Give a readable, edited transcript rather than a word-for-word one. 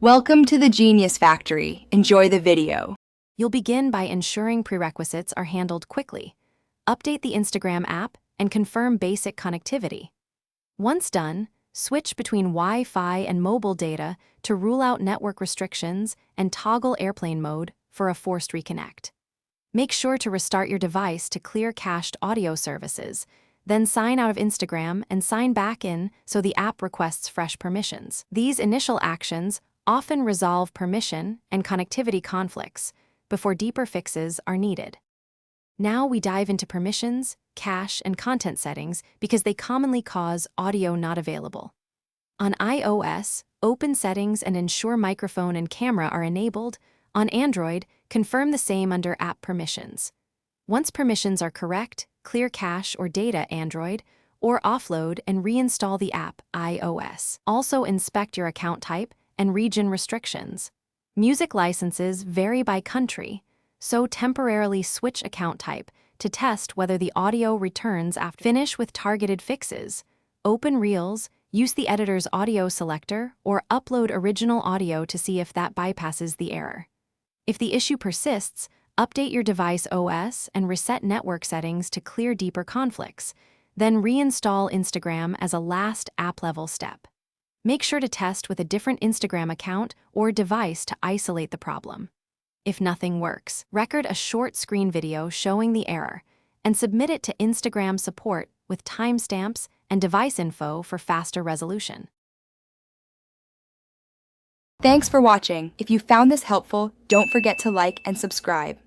Welcome to the Genius Factory. Enjoy the video. You'll begin by ensuring prerequisites are handled quickly. Update the Instagram app and confirm basic connectivity. Once done, switch between Wi-Fi and mobile data to rule out network restrictions and toggle airplane mode for a forced reconnect. Make sure to restart your device to clear cached audio services, then sign out of Instagram and sign back in so the app requests fresh permissions. These initial actions often resolve permission and connectivity conflicts before deeper fixes are needed. Now we dive into permissions, cache, and content settings because they commonly cause audio not available. On iOS, open settings and ensure microphone and camera are enabled. On Android, confirm the same under app permissions. Once permissions are correct, clear cache or data Android, or offload and reinstall the app iOS. Also inspect your account type and region restrictions. Music licenses vary by country, so temporarily switch account type to test whether the audio returns after. Finish with targeted fixes. Open Reels, use the editor's audio selector, or upload original audio to see if that bypasses the error. If the issue persists, update your device OS and reset network settings to clear deeper conflicts, then reinstall Instagram as a last app-level step. Make sure to test with a different Instagram account or device to isolate the problem. If nothing works, record a short screen video showing the error and submit it to Instagram support with timestamps and device info for faster resolution. Thanks for watching. If you found this helpful, don't forget to like and subscribe.